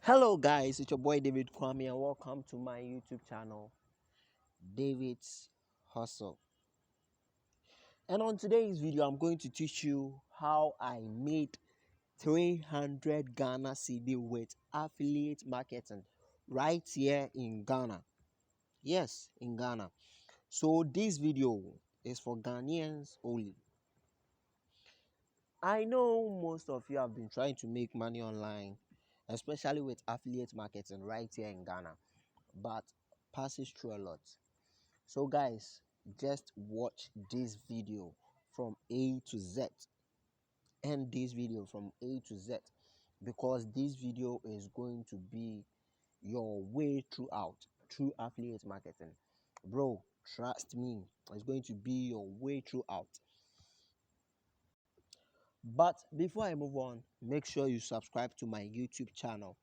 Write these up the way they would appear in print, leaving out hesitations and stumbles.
Hello guys, it's your boy David Kwame and welcome to my YouTube channel, David's Hustle. And on today's video, I'm going to teach you how I made 300 Ghana CD with affiliate marketing right here in Ghana. Yes, in Ghana. So this video is for Ghanaians only. I know most of you have been trying to make money online, especially with affiliate marketing right here in Ghana, but passes through a lot. So guys, just watch this video from A to Z. End this video from A to Z because this video is going to be your way through affiliate marketing. Bro, trust me, it's going to be your way throughout. But before I move on, make sure you subscribe to my YouTube channel,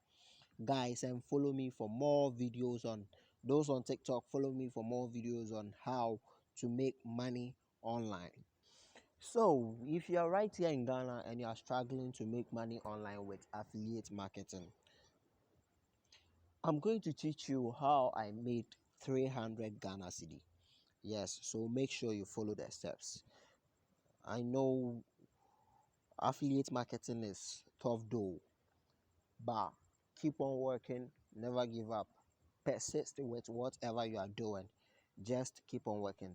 guys, and follow me for more videos on those on TikTok. Follow me for more videos on how to make money online. So if you are right here in Ghana and you are struggling to make money online with affiliate marketing, I'm going to teach you how I made 300 Ghana cedi. Yes, so make sure you follow the steps. I know affiliate marketing is tough though, but keep on working, never give up, persist with whatever you are doing, just keep on working.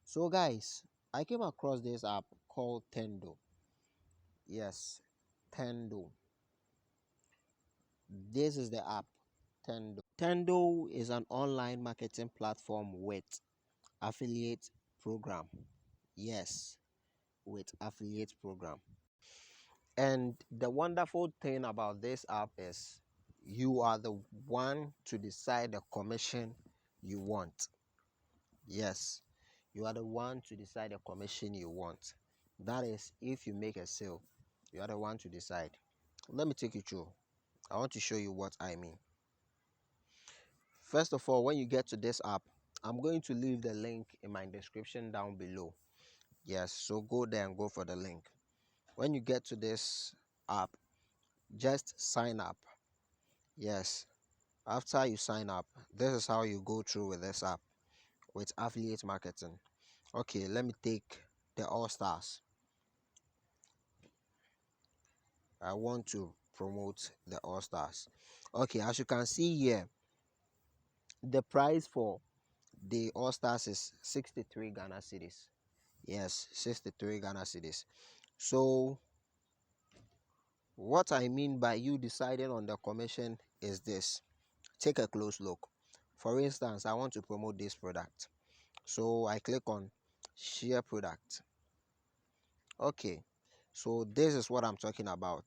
So guys, I came across this app called TENDO. Yes, TENDO. This is the app, TENDO. TENDO is an online marketing platform with affiliate program. Yes, with affiliate program. And the wonderful thing about this app is you are the one to decide the commission you want. Yes, you are the one to decide the commission you want. That is, if you make a sale, you are the one to decide. Let me take you through. I want to show you what I mean. First of all, when you get to this app, I'm going to leave the link in my description down below. Yes, so go there and go for the link. When you get to this app, just sign up. Yes, after you sign up, this is how you go through with this app with affiliate marketing. Okay, let me take the All Stars. I want to promote the All Stars. Okay, as you can see here, the price for the All Stars is 63 Ghana cedis. Yes, 63 Ghana cedis. So what I mean by you deciding on the commission is this. Take a close look. For instance, I want to promote this product. So I click on share product. Okay, so this is what I'm talking about.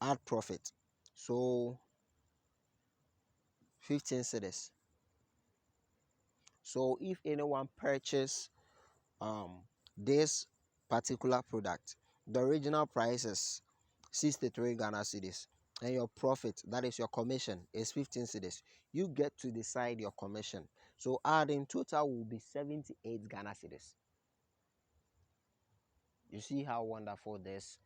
Add profit. So 15 cedis. So if anyone purchase this particular product, the original price is 63 Ghana cedis, and your profit, that is your commission, is 15 cedis. You get to decide your commission. So adding total will be 78 Ghana cedis. You see how wonderful this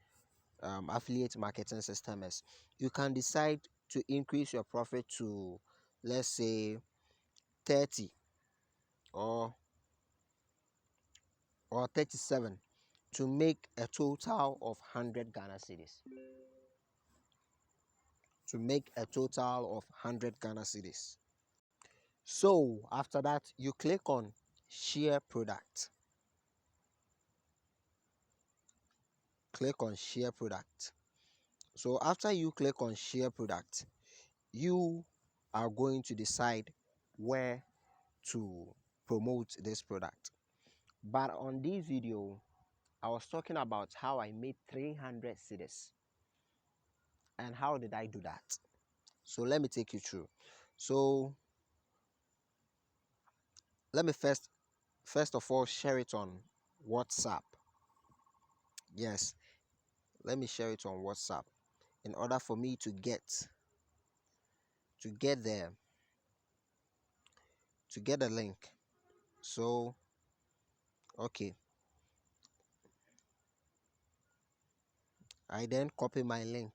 affiliate marketing system is. You can decide to increase your profit to, let's say, 30 or 37 to make a total of 100 Ghana cedis. To make a total of 100 Ghana cedis. So after that, you click on share product. Click on share product. So after you click on share product, you are going to decide where to promote this product. But on this video, I was talking about how I made 300 cedis. And how did I do that? So let me take you through. So let me first of all share it on WhatsApp. Yes, let me share it on WhatsApp in order for me to get there, to get the link. So okay, I then copy my link.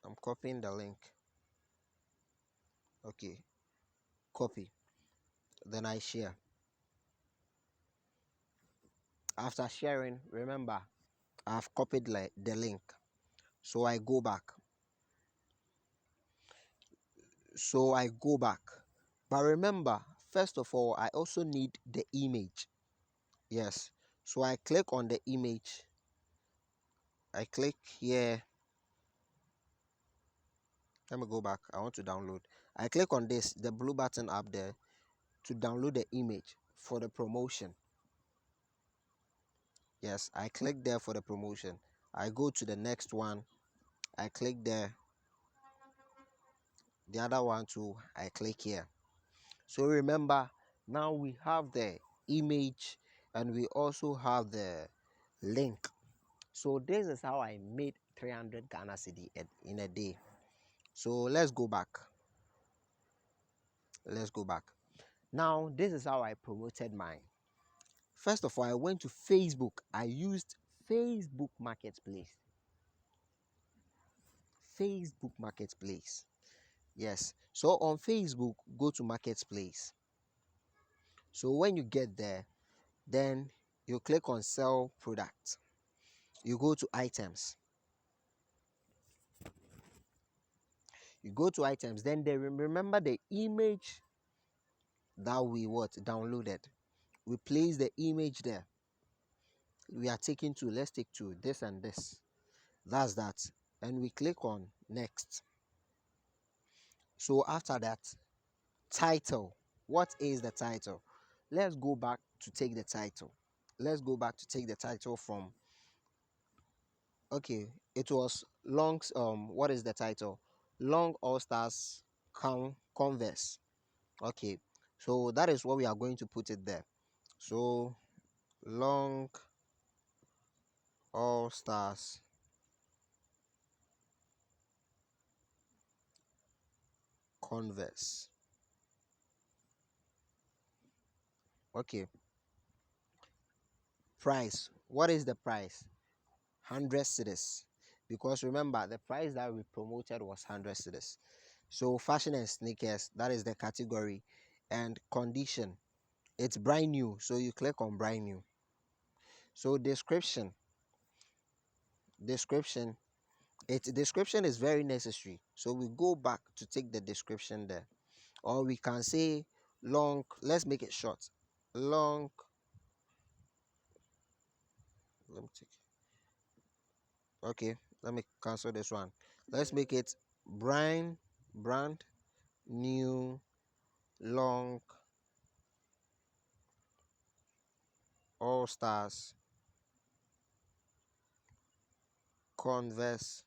I'm copying the link. Okay, copy. Then I share. After sharing, remember, I've copied the link. So I go back. So I go back. But remember, first of all, I also need the image. Yes. So I click on the image. I click here. Let me go back. I want to download. I click on this, the blue button up there, to download the image for the promotion. Yes, I click there for the promotion. I go to the next one. I click there. The other one too, I click here. So remember, now we have the image and we also have the link. So this is how I made 300 Ghana cedi in a day. So let's go back. Let's go back. Now this is how I promoted mine. First of all, I went to Facebook. I used Facebook Marketplace. Facebook Marketplace. Yes. So on Facebook, go to Marketplace. So when you get there, then you click on Sell Product. You go to Items. You go to Items. Then they remember the image that we downloaded. We place the image there. We are taking two. Let's take two. This and this. That's that. And we click on Next. So after that, title. What is the title? Let's go back to take the title. Let's go back to take the title from. Okay, it was long. What is the title? Long All Stars Converse. Okay, so that is what we are going to put it there. So long All Stars Converse. Okay, price. What is the price? 100 cedis. Because remember, the price that we promoted was 100 cedis. So fashion and sneakers, that is the category. And condition, it's brand new. So you click on brand new. So description, its description is very necessary. So we go back to take the description there. Or we can say long, let's make it short. Long, let me take, okay, let me cancel this one. Let's make it brand new long all stars converse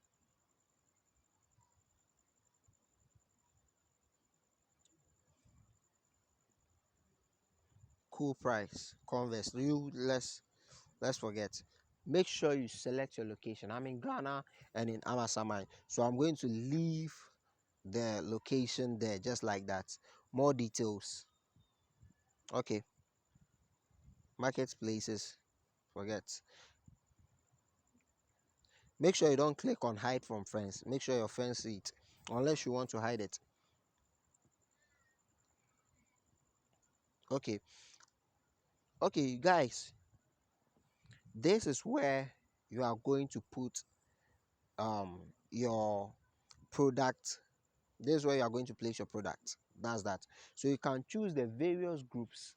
cool price converse. You let's forget. Make sure you select your location. I'm in Ghana and in Amasaman, so I'm going to leave the location there just like that. More details. Okay, marketplaces, forget. Make sure you don't click on hide from friends. Make sure your friends see it unless you want to hide it. Okay, okay, guys, this is where you are going to put your product. This is where you are going to place your product. That's that. So you can choose the various groups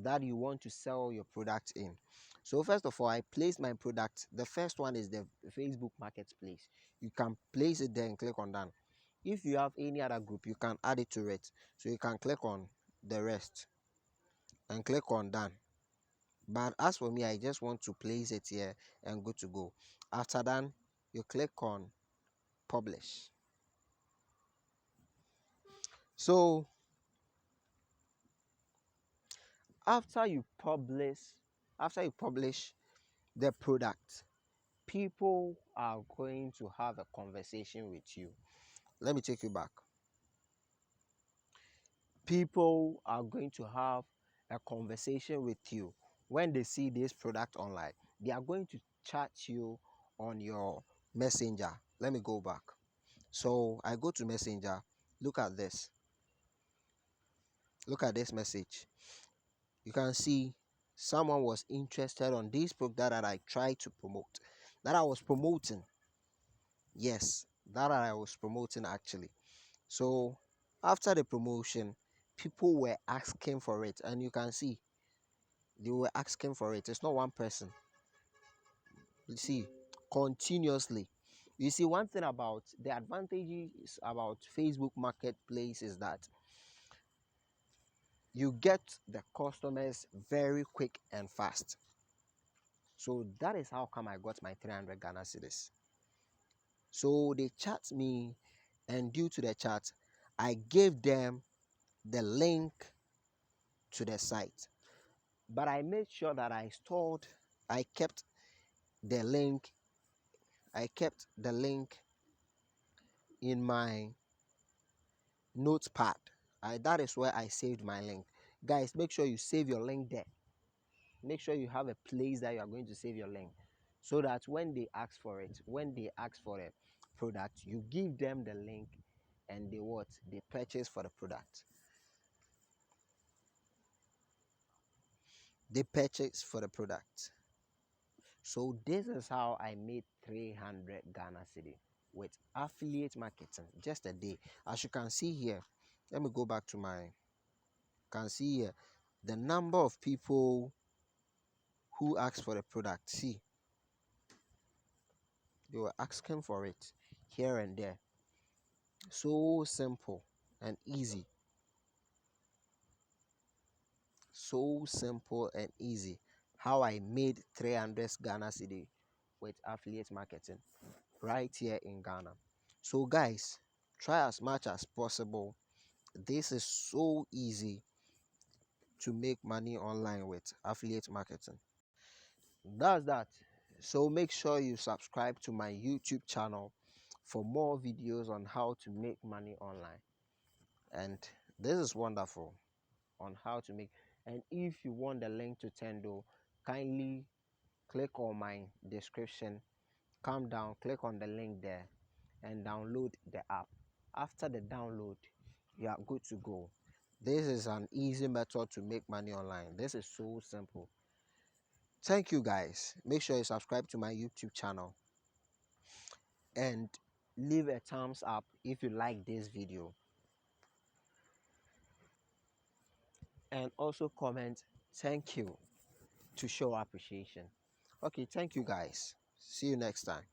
that you want to sell your product in. So first of all, I placed my product. The first one is the Facebook Marketplace. You can place it there and click on done. If you have any other group, you can add it to it. So you can click on the rest and click on done. But as for me, I just want to place it here and good to go. After that, you click on publish. So after you publish, after you publish the product, people are going to have a conversation with you. Let me take you back. People are going to have a conversation with you when they see this product online. They are going to chat you on your messenger. Let me go back. So I go to Messenger. Look at this. Look at this message. You can see someone was interested on this product that I tried to promote, that I was promoting. Yes, that I was promoting actually. So after the promotion, people were asking for it, and you can see they were asking for it. It's not one person. You see, continuously. You see, one thing about the advantages about Facebook Marketplace is that you get the customers very quick and fast. So that is how come I got my 300 Ghana cedis. So they chat me, and due to the chat, I gave them the link to the site. But I made sure that I kept the link, I kept the link in my notepad. That is where I saved my link. Guys, make sure you save your link there. Make sure you have a place that you are going to save your link, so that when they ask for it, when they ask for a product, you give them the link, and they purchase for the product. They purchase for the product. So this is how I made 300 Ghana cedi with affiliate marketing, just a day. As you can see here, let me go back to my, can see here the number of people who asked for the product. See, they were asking for it here and there. So simple and easy. So simple and easy. How I made 300 Ghana cedi with affiliate marketing right here in Ghana. So guys, try as much as possible. This is so easy to make money online with affiliate marketing. That's that. So make sure you subscribe to my YouTube channel for more videos on how to make money online. And this is wonderful on how to make. And if you want the link to Tendo, kindly click on my description, come down, click on the link there, and download the app. After the download, you are good to go. This is an easy method to make money online. This is so simple. Thank you guys. Make sure you subscribe to my YouTube channel and leave a thumbs up if you like this video, and also comment thank you to show appreciation. Okay, thank you guys. See you next time.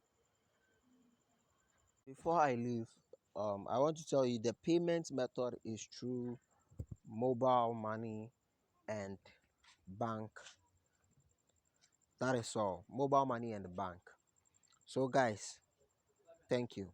Before I leave, I want to tell you the payment method is through mobile money and bank. That is all. Mobile money and the bank. So guys, thank you.